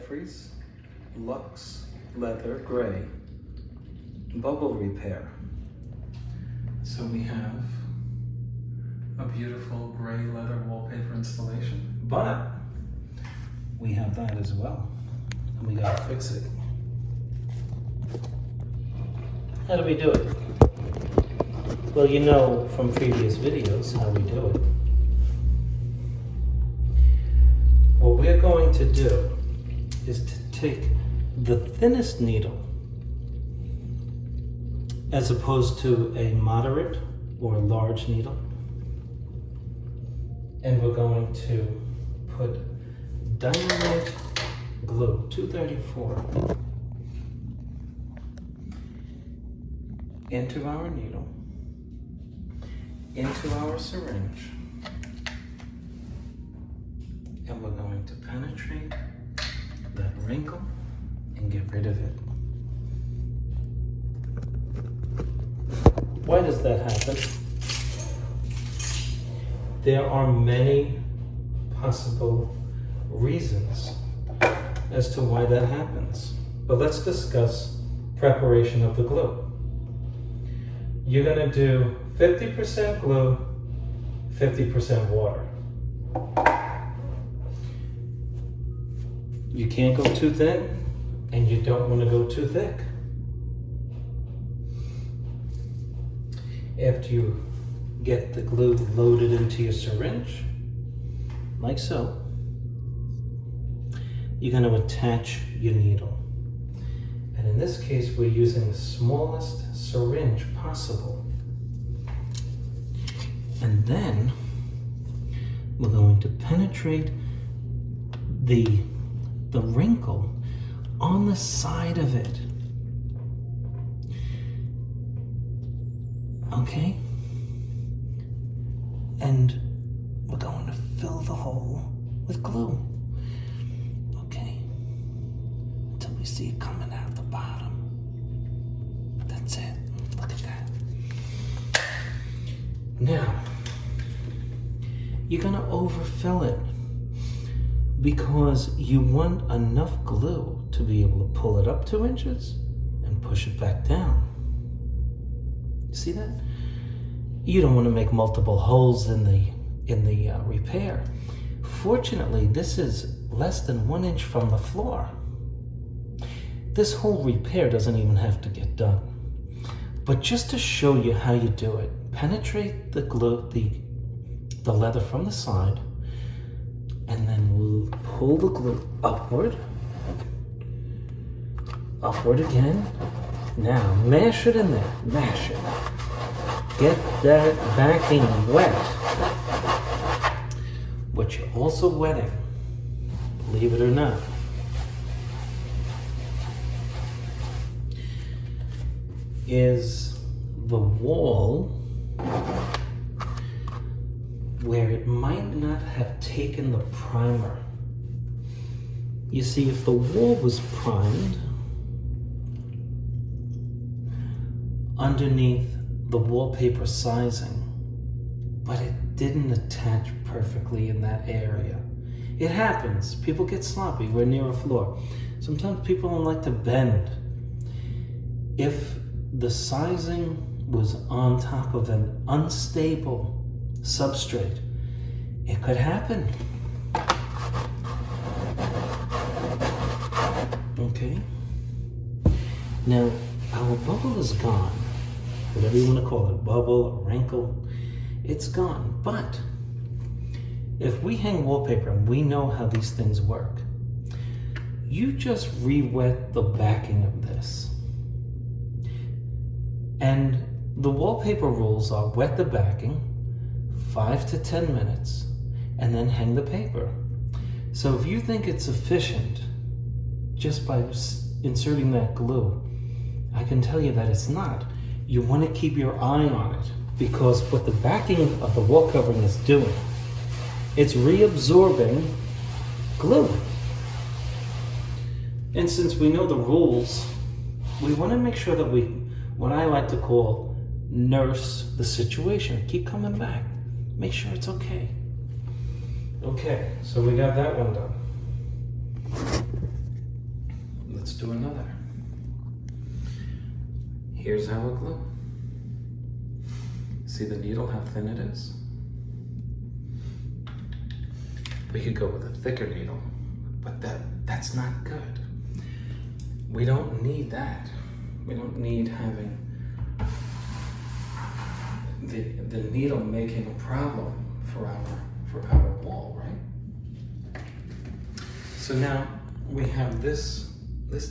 Jeffries Luxe Leather Gray Bubble Repair. So we have a beautiful gray leather wallpaper installation, but we have that as well, and we gotta fix it. How do we do it? Well, you know from previous videos how we do it. What we're going to do is to take the thinnest needle, as opposed to a moderate or large needle, and we're going to put dynamite glue 234 into our needle, into our syringe, and we're going to penetrate that wrinkle and get rid of it. Why does that happen? There are many possible reasons as to why that happens, but let's discuss preparation of the glue. You're going to do 50% glue, 50% water. You can't go too thin, and you don't want to go too thick. After you get the glue loaded into your syringe, like so, you're going to attach your needle. And in this case, we're using the smallest syringe possible. And then we're going to penetrate the wrinkle on the side of it. Okay? And we're going to fill the hole with glue. Okay? Until we see it coming out the bottom. That's it. Look at that. Now, you're gonna overfill it because you want enough glue to be able to pull it up 2 inches and push it back down. See that? You don't want to make multiple holes in the repair. Fortunately, this is less than 1 inch from the floor. This whole repair doesn't even have to get done. But just to show you how you do it, penetrate the glue, the leather from the side, and then we'll pull the glue upward again. Now, mash it in there, mash it. Get that backing wet. What you're also wetting, believe it or not, is the wall where it might not have taken the primer. You see, if the wall was primed underneath the wallpaper sizing, but it didn't attach perfectly in that area. It happens. People get sloppy. We're near a floor. Sometimes people don't like to bend. If the sizing was on top of an unstable substrate, it could happen. Okay? Now, our bubble is gone. Whatever you want to call it, bubble, a wrinkle, it's gone. But if we hang wallpaper and we know how these things work, you just re-wet the backing of this. And the wallpaper rules are wet the backing 5 to 10 minutes and then hang the paper. So if you think it's efficient just by inserting that glue, I can tell you that it's not. You want to keep your eye on it, because what the backing of the wall covering is doing, it's reabsorbing glue. And since we know the rules, we want to make sure that we, what I like to call, nurse the situation. Keep coming back. Make sure it's okay. Okay, so we got that one done. Let's do another. Here's our glue. See the needle, how thin it is? We could go with a thicker needle, but that's not good. We don't need that. We don't need having the needle making a problem for our wall, right? So now we have this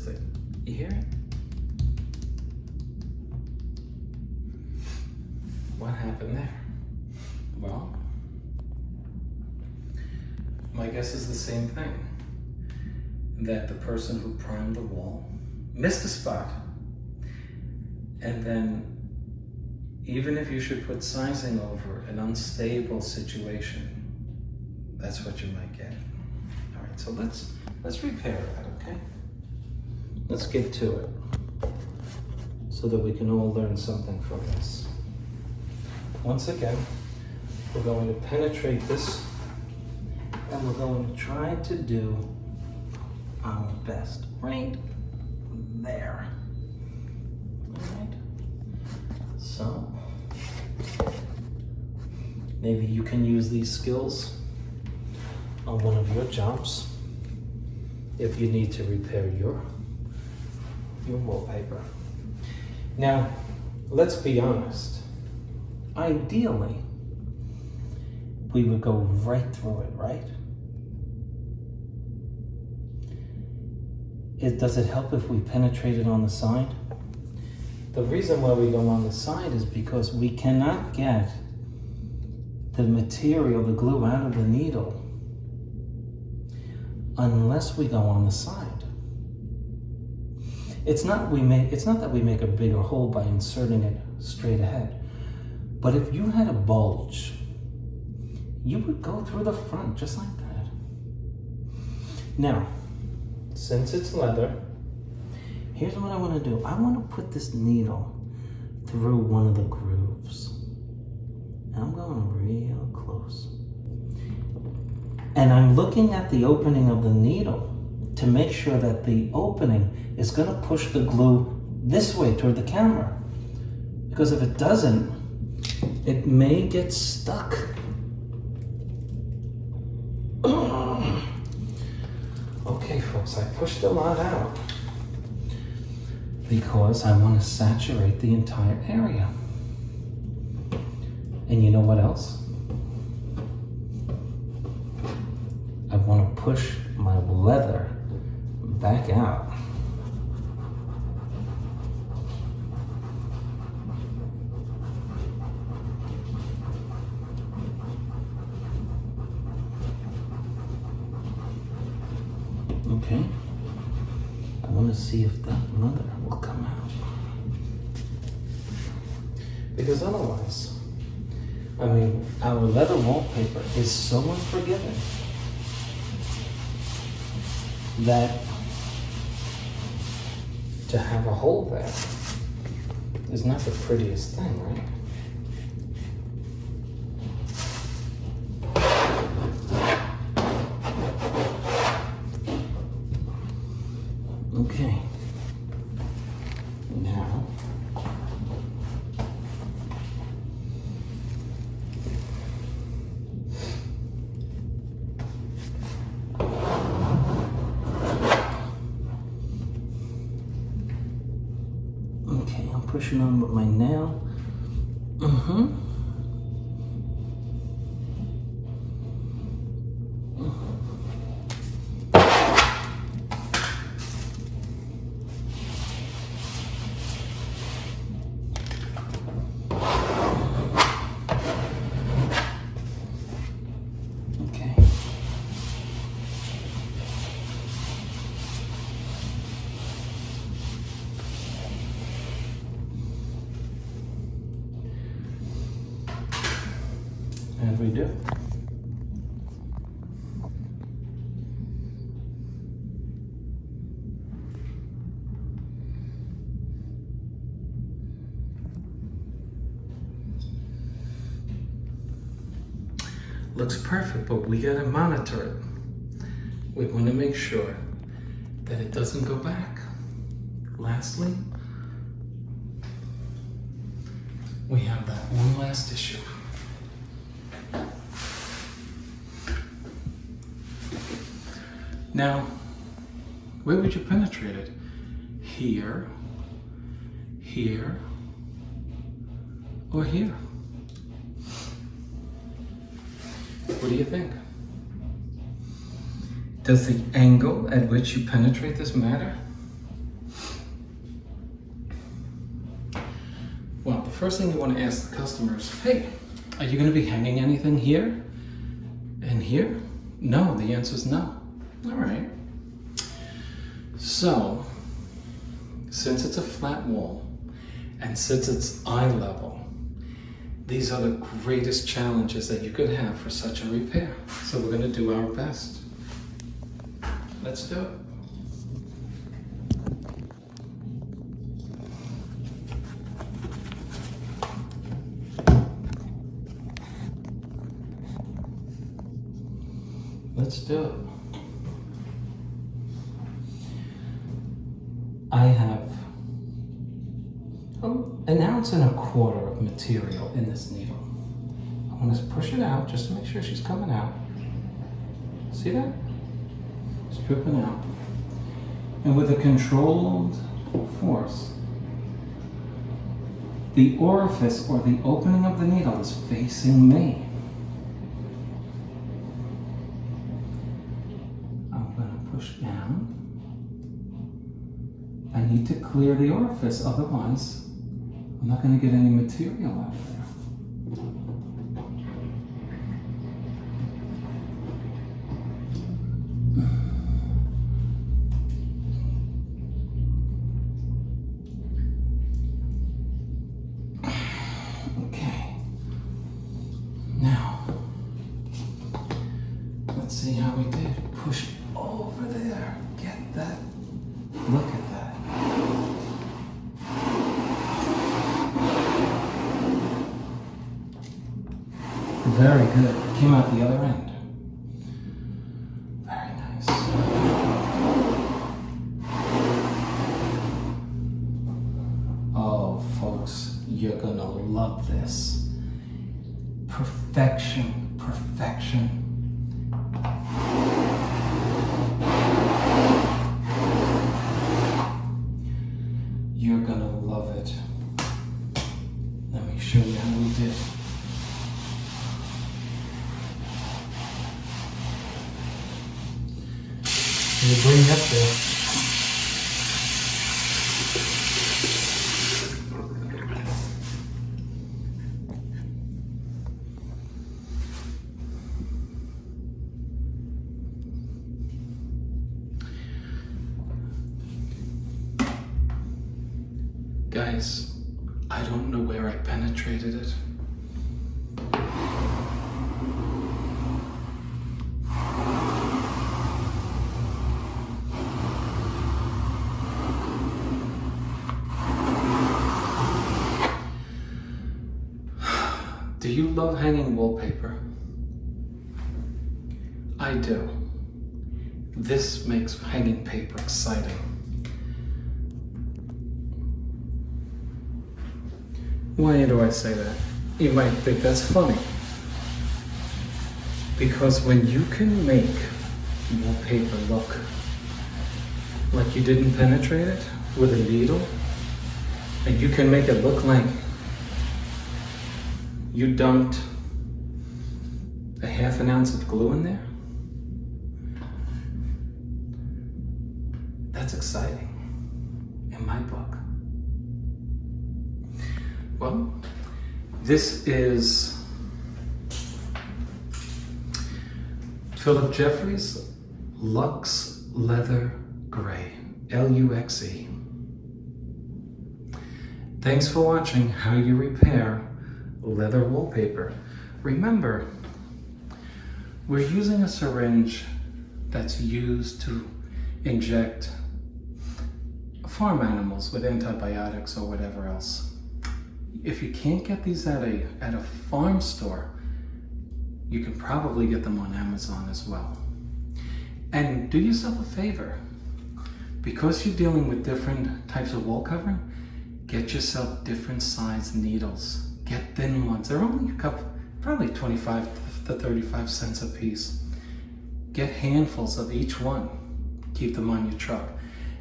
thing. You hear it? What happened there? Well, my guess is the same thing. That the person who primed the wall missed a spot. And then, even if you should put sizing over an unstable situation, that's what you might get. All right, so let's repair that, okay? Let's get to it so that we can all learn something from this. Once again, we're going to penetrate this and we're going to try to do our best right there. All right. So maybe you can use these skills on one of your jobs if you need to repair your wallpaper. Now, let's be honest. Ideally, we would go right through it, right? Does it help if we penetrate it on the side? The reason why we go on the side is because we cannot get the material, the glue, out of the needle unless we go on the side. It's not that we make a bigger hole by inserting it straight ahead. But if you had a bulge, you would go through the front just like that. Now, since it's leather, here's what I want to do. I want to put this needle through one of the grooves. I'm going real close. And I'm looking at the opening of the needle to make sure that the opening is going to push the glue this way toward the camera. Because if it doesn't, it may get stuck. Okay, folks, I pushed a lot out because I want to saturate the entire area. And you know what else? I want to push my leather back out. Okay, I want to see if that leather will come out. Because otherwise, I mean, our leather wallpaper is so unforgiving that to have a hole there is not the prettiest thing, right? Okay, now okay, I'm pushing on with my nail. As we do. Looks perfect, but we gotta monitor it. We want to make sure that it doesn't go back. lastly, we have that one last issue. Now, where would you penetrate it? Here, here, or here? What do you think? Does the angle at which you penetrate this matter? Well, the first thing you want to ask the customer is, hey, are you going to be hanging anything here and here? No, the answer is no. All right. So, since it's a flat wall and since it's eye level, these are the greatest challenges that you could have for such a repair. So we're going to do our best. Let's do it. Let's do it. I have an ounce and a quarter of material in this needle. I'm going to push it out just to make sure she's coming out. See that? It's dripping out. And with a controlled force, the orifice or the opening of the needle is facing me. I'm going to push down. I need to clear the orifice, otherwise I'm not going to get any material out of there. Okay. Now, let's see how we did. Push over there. Get that. Look at that. Very good. Came out the other end. Very nice. Oh, folks, you're gonna love this. Perfection, perfection. You're gonna love it. Let me show you how we did. You bring up there. Guys, I don't know where I penetrated it. Do you love hanging wallpaper? I do. This makes hanging paper exciting. Why do I say that? You might think that's funny. Because when you can make wallpaper look like you didn't penetrate it with a needle, and you can make it look like you dumped a half an ounce of glue in there, that's exciting in my book. Well, this is Philip Jeffries Luxe Leather Gray, L-U-X-E. Thanks for watching How You Repair Leather Wallpaper. Remember, we're using a syringe that's used to inject farm animals with antibiotics or whatever else. If you can't get these at a farm store, you can probably get them on Amazon as well. And do yourself a favor, Because you're dealing with different types of wall covering, get yourself different size needles. Get thin ones. They're only probably 25 to 35 cents a piece. Get handfuls of each one. Keep them on your truck.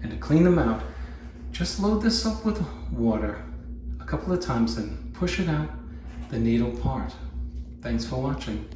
And to clean them out, just load this up with water a couple of times and push it out the needle part. Thanks for watching.